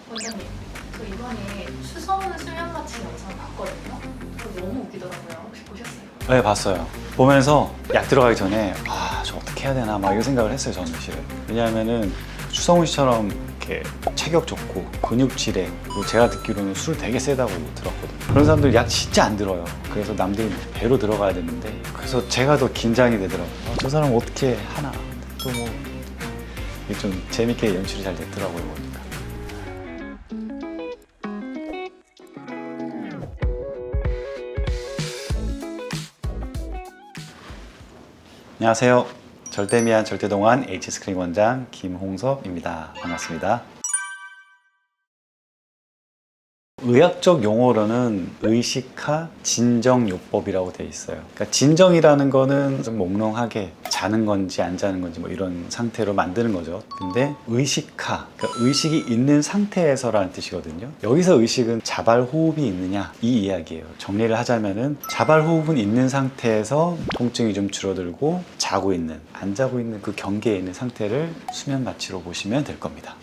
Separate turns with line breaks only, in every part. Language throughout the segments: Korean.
원장님, 저 이번에 추성훈 수면 마취 영상 봤거든요. 그거 너무 웃기더라고요. 혹시 보셨어요?
네, 봤어요. 보면서 약 들어가기 전에 저 어떻게 해야 되나 막 이런 생각을 했어요, 저는 실은. 왜냐하면은 추성훈 씨처럼 이렇게 체격 좋고 근육질에, 그리고 제가 듣기로는 술 되게 세다고 들었거든요. 그런 사람들 약 진짜 안 들어요. 그래서 남들이 배로 들어가야 되는데, 그래서 제가 더 긴장이 되더라고요. 저 사람 어떻게 하나. 또 뭐 이게 좀 재밌게 연출이 잘 됐더라고요, 보니까. 안녕하세요. 절대미안 절대동안 H스크린 원장 김홍섭입니다. 반갑습니다. 의학적 용어로는 의식화 진정요법이라고 되어 있어요. 그러니까 진정이라는 거는 좀 몽롱하게 자는 건지 안 자는 건지 뭐 이런 상태로 만드는 거죠. 근데 의식화, 그러니까 의식이 있는 상태에서라는 뜻이거든요. 여기서 의식은 자발호흡이 있느냐 이 이야기예요. 정리를 하자면은 자발호흡은 있는 상태에서 통증이 좀 줄어들고 자고 있는, 안 자고 있는 그 경계에 있는 상태를 수면 마취로 보시면 될 겁니다.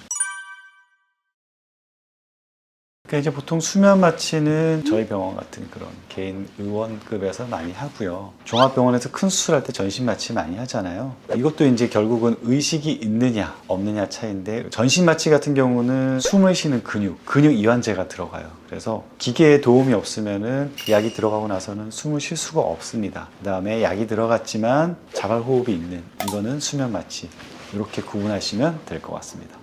그러니까 이제 보통 수면 마취는 저희 병원 같은 그런 개인 의원급에서 많이 하고요. 종합병원에서 큰 수술할 때 전신 마취 많이 하잖아요. 이것도 이제 결국은 의식이 있느냐 없느냐 차이인데, 전신 마취 같은 경우는 숨을 쉬는 근육 이완제가 들어가요. 그래서 기계에 도움이 없으면은 약이 들어가고 나서는 숨을 쉴 수가 없습니다. 그 다음에 약이 들어갔지만 자발호흡이 있는 이거는 수면 마취, 이렇게 구분하시면 될 것 같습니다.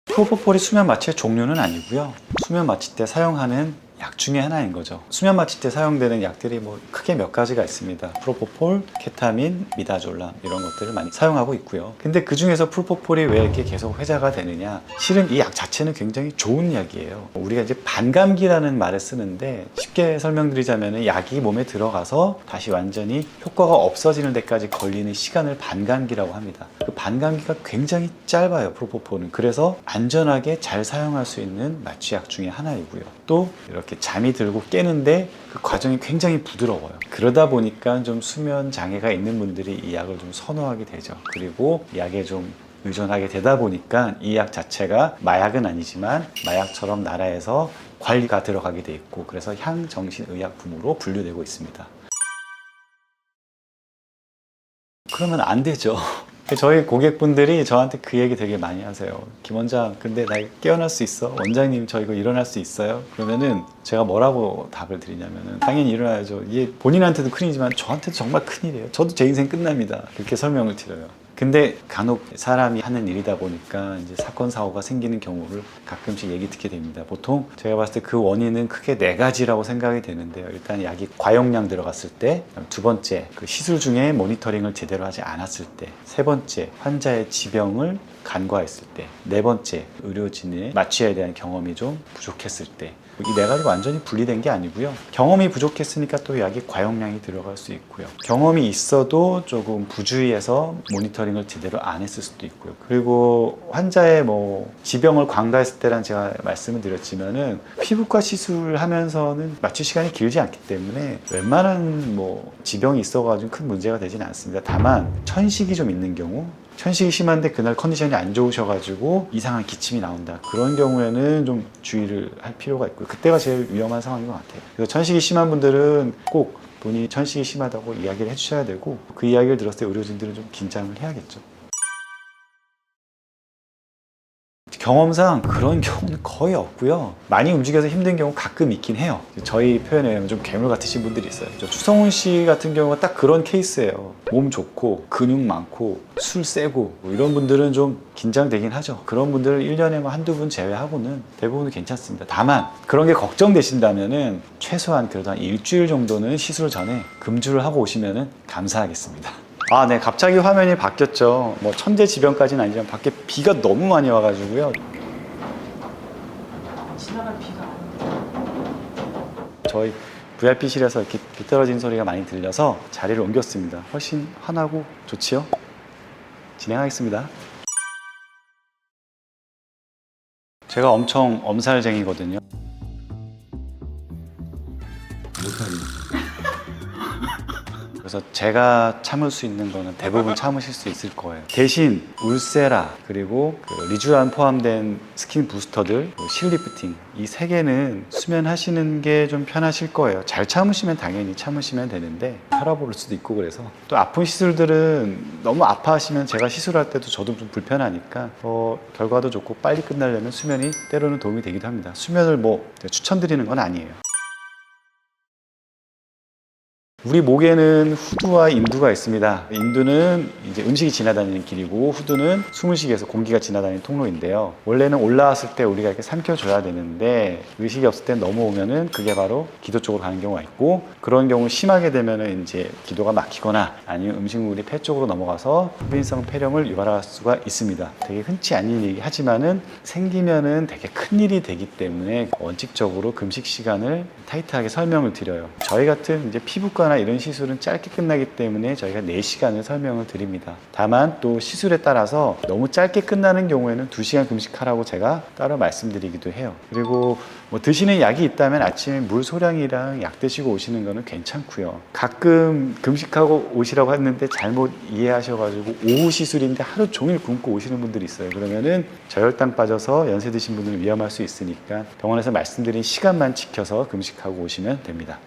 프로포폴이 수면 마취의 종류는 아니고요. 수면 마취 때 사용하는 약 중에 하나인 거죠. 수면 마취 때 사용되는 약들이 뭐 크게 몇 가지가 있습니다. 프로포폴, 케타민, 미다졸람 이런 것들을 많이 사용하고 있고요. 근데 그 중에서 프로포폴이 왜 이렇게 계속 회자가 되느냐? 실은 이 약 자체는 굉장히 좋은 약이에요. 우리가 이제 반감기라는 말을 쓰는데, 쉽게 설명드리자면 약이 몸에 들어가서 다시 완전히 효과가 없어지는 데까지 걸리는 시간을 반감기라고 합니다. 그 반감기가 굉장히 짧아요, 프로포폴은. 그래서 안전하게 잘 사용할 수 있는 마취약 중에 하나이고요. 또 이렇게 잠이 들고 깨는데 그 과정이 굉장히 부드러워요. 그러다 보니까 좀 수면 장애가 있는 분들이 이 약을 좀 선호하게 되죠. 그리고 약에 좀 의존하게 되다 보니까 이 약 자체가 마약은 아니지만 마약처럼 나라에서 관리가 들어가게 돼 있고, 그래서 향정신의약품으로 분류되고 있습니다. 그러면 안 되죠. 저희 고객분들이 저한테 그 얘기 되게 많이 하세요. 김 원장, 근데 나 깨어날 수 있어? 원장님, 저 이거 일어날 수 있어요? 그러면은 제가 뭐라고 답을 드리냐면은, 당연히 일어나야죠. 이게 본인한테도 큰일이지만 저한테도 정말 큰일이에요. 저도 제 인생 끝납니다. 그렇게 설명을 드려요. 근데 간혹 사람이 하는 일이다 보니까 이제 사건 사고가 생기는 경우를 가끔씩 얘기 듣게 됩니다. 보통 제가 봤을 때 그 원인은 크게 4가지라고 생각이 되는데요. 일단 약이 과용량 들어갔을 때, 두 번째 그 시술 중에 모니터링을 제대로 하지 않았을 때, 세 번째 환자의 지병을 간과했을 때, 네 번째 의료진의 마취에 대한 경험이 좀 부족했을 때. 이 4가지가 완전히 분리된 게 아니고요. 경험이 부족했으니까 또 약이 과용량이 들어갈 수 있고요. 경험이 있어도 조금 부주의해서 모니터링을 제대로 안 했을 수도 있고요. 그리고 환자의 뭐 지병을 간과했을 때란 제가 말씀을 드렸지만은, 피부과 시술하면서는 마취 시간이 길지 않기 때문에 웬만한 뭐 지병이 있어가지고 큰 문제가 되지는 않습니다. 다만 천식이 좀 있는 경우, 천식이 심한데 그날 컨디션이 안 좋으셔가지고 이상한 기침이 나온다, 그런 경우에는 좀 주의를 할 필요가 있고요. 그때가 제일 위험한 상황인 것 같아요. 그래서 천식이 심한 분들은 꼭 본인이 천식이 심하다고 이야기를 해주셔야 되고, 그 이야기를 들었을 때 의료진들은 좀 긴장을 해야겠죠. 경험상 그런 경우는 거의 없고요. 많이 움직여서 힘든 경우 가끔 있긴 해요. 저희 표현에 의하면 좀 괴물 같으신 분들이 있어요. 추성훈 씨 같은 경우가 딱 그런 케이스예요. 몸 좋고 근육 많고 술 세고 뭐 이런 분들은 좀 긴장되긴 하죠. 그런 분들을 1년에 뭐 한두 분 제외하고는 대부분 괜찮습니다. 다만 그런 게 걱정되신다면은 최소한 그래도 한 일주일 정도는 시술 전에 금주를 하고 오시면은 감사하겠습니다. 아, 네. 갑자기 화면이 바뀌었죠. 뭐 천재지변까지는 아니지만 밖에 비가 너무 많이 와가지고요.
지나갈 비가 아닌데.
저희 VIP실에서 이렇게 비 떨어지는 소리가 많이 들려서 자리를 옮겼습니다. 훨씬 환하고 좋지요? 진행하겠습니다. 제가 엄청 엄살쟁이거든요. 못하겠네. 그래서 제가 참을 수 있는 거는 대부분 참으실 수 있을 거예요. 대신 울세라 그리고 그 리쥬란 포함된 스킨 부스터들, 실리프팅 이 세 개는 수면하시는 게 좀 편하실 거예요. 잘 참으시면 당연히 참으시면 되는데 혈압 오를 수도 있고 그래서 또 아픈 시술들은 너무 아파하시면 제가 시술할 때도 저도 좀 불편하니까 결과도 좋고 빨리 끝나려면 수면이 때로는 도움이 되기도 합니다. 수면을 뭐 추천드리는 건 아니에요. 우리 목에는 후두와 인두가 있습니다. 인두는 이제 음식이 지나다니는 길이고 후두는 숨을 쉬기위해서 공기가 지나다니는 통로인데요. 원래는 올라왔을 때 우리가 이렇게 삼켜줘야 되는데 의식이 없을 때 넘어오면은 그게 바로 기도 쪽으로 가는 경우가 있고 그런 경우 심하게 되면은 이제 기도가 막히거나 아니면 음식물이 폐 쪽으로 넘어가서 흡인성 폐렴을 유발할 수가 있습니다. 되게 흔치 않은 얘기 하지만은 생기면은 되게 큰 일이 되기 때문에 원칙적으로 금식 시간을 타이트하게 설명을 드려요. 저희 같은 이제 피부과나 이런 시술은 짧게 끝나기 때문에 저희가 4시간을 설명을 드립니다. 다만 또 시술에 따라서 너무 짧게 끝나는 경우에는 2시간 금식하라고 제가 따로 말씀드리기도 해요. 그리고 뭐 드시는 약이 있다면 아침에 물 소량이랑 약 드시고 오시는 거는 괜찮고요. 가끔 금식하고 오시라고 했는데 잘못 이해하셔가지고 오후 시술인데 하루 종일 굶고 오시는 분들이 있어요. 그러면은 저혈당 빠져서 연세 드신 분들은 위험할 수 있으니까 병원에서 말씀드린 시간만 지켜서 금식하고 오시면 됩니다.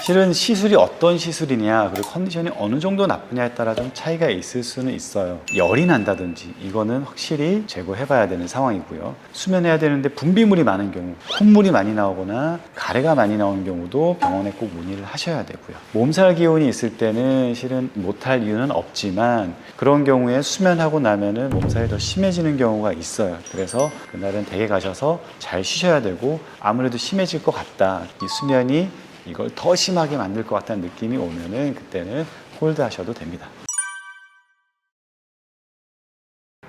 실은 시술이 어떤 시술이냐 그리고 컨디션이 어느 정도 나쁘냐에 따라 좀 차이가 있을 수는 있어요. 열이 난다든지 이거는 확실히 제거해 봐야 되는 상황이고요. 수면해야 되는데 분비물이 많은 경우 콧물이 많이 나오거나 가래가 많이 나오는 경우도 병원에 꼭 문의를 하셔야 되고요. 몸살 기운이 있을 때는 실은 못할 이유는 없지만 그런 경우에 수면하고 나면은 몸살이 더 심해지는 경우가 있어요. 그래서 그날은 댁에 가셔서 잘 쉬셔야 되고 아무래도 심해질 것 같다. 이 수면이 이걸 더 심하게 만들 것 같다는 느낌이 오면은 그때는 홀드 하셔도 됩니다.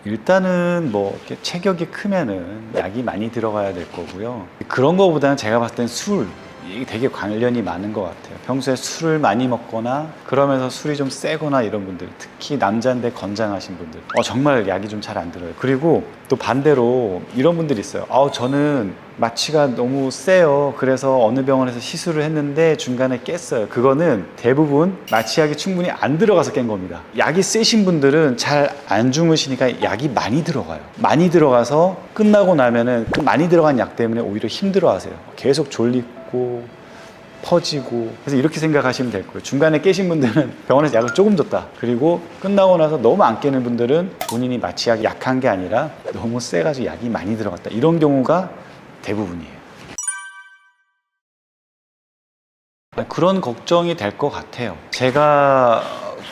일단은 뭐 이렇게 체격이 크면은 약이 많이 들어가야 될 거고요. 그런 거보다는 제가 봤을 땐 술, 이게 되게 관련이 많은 것 같아요. 평소에 술을 많이 먹거나 그러면서 술이 좀 세거나 이런 분들, 특히 남자인데 건장하신 분들 정말 약이 좀 잘 안 들어요. 그리고 또 반대로 이런 분들이 있어요. 저는 마취가 너무 세요. 그래서 어느 병원에서 시술을 했는데 중간에 깼어요. 그거는 대부분 마취약이 충분히 안 들어가서 깬 겁니다. 약이 세신 분들은 잘 안 주무시니까 약이 많이 들어가요. 많이 들어가서 끝나고 나면은 그 많이 들어간 약 때문에 오히려 힘들어 하세요. 계속 졸리고 퍼지고. 그래서 이렇게 생각하시면 될 거예요. 중간에 깨신 분들은 병원에서 약을 조금 줬다. 그리고 끝나고 나서 너무 안 깨는 분들은 본인이 마취약이 약한 게 아니라 너무 세가지고 약이 많이 들어갔다. 이런 경우가 대부분이에요. 그런 걱정이 될 것 같아요. 제가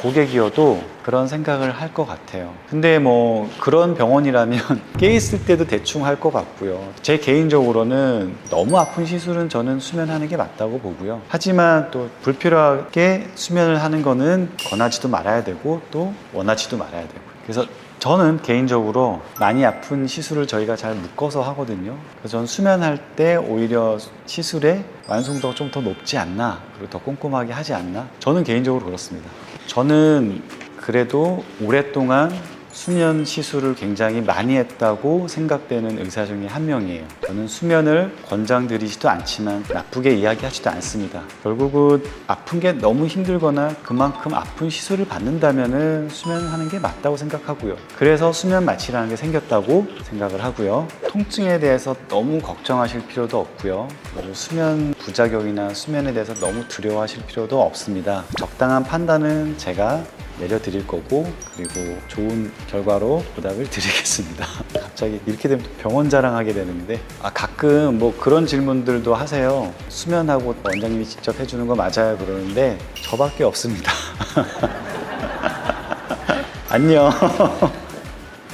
고객이어도 그런 생각을 할 것 같아요. 근데 뭐 그런 병원이라면 깨 있을 때도 대충 할 것 같고요. 제 개인적으로는 너무 아픈 시술은 저는 수면하는 게 맞다고 보고요. 하지만 또 불필요하게 수면을 하는 거는 권하지도 말아야 되고 또 원하지도 말아야 되고. 그래서 저는 개인적으로 많이 아픈 시술을 저희가 잘 묶어서 하거든요. 그래서 저는 수면할 때 오히려 시술의 완성도가 좀 더 높지 않나, 그리고 더 꼼꼼하게 하지 않나, 저는 개인적으로 그렇습니다. 저는 그래도 오랫동안 수면 시술을 굉장히 많이 했다고 생각되는 의사 중에 한 명이에요. 저는 수면을 권장드리지도 않지만 나쁘게 이야기하지도 않습니다. 결국은 아픈 게 너무 힘들거나 그만큼 아픈 시술을 받는다면 수면하는 게 맞다고 생각하고요. 그래서 수면 마취라는 게 생겼다고 생각을 하고요. 통증에 대해서 너무 걱정하실 필요도 없고요. 그리고 수면 부작용이나 수면에 대해서 너무 두려워하실 필요도 없습니다. 적당한 판단은 제가 내려드릴 거고, 그리고 좋은 결과로 보답을 드리겠습니다. 갑자기 이렇게 되면 병원 자랑하게 되는데 가끔 뭐 그런 질문들도 하세요. 수면하고 원장님이 직접 해주는 거 맞아요? 그러는데 저밖에 없습니다. 안녕.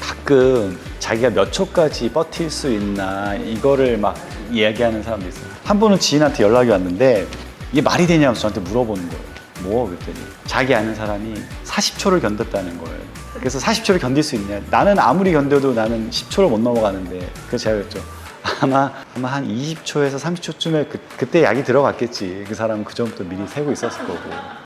가끔 자기가 몇 초까지 버틸 수 있나 이거를 막 이야기하는 사람도 있어요. 한 번은 지인한테 연락이 왔는데 이게 말이 되냐고 저한테 물어보는 거예요. 뭐? 그랬더니 자기 아는 사람이 40초를 견뎠다는 거예요. 그래서 40초를 견딜 수 있냐? 나는 아무리 견뎌도 나는 10초를 못 넘어가는데. 그래서 제가 그랬죠. 아마 한 20초에서 30초쯤에 그때 약이 들어갔겠지. 그 사람은 그 전부터 미리 세고 있었을 거고.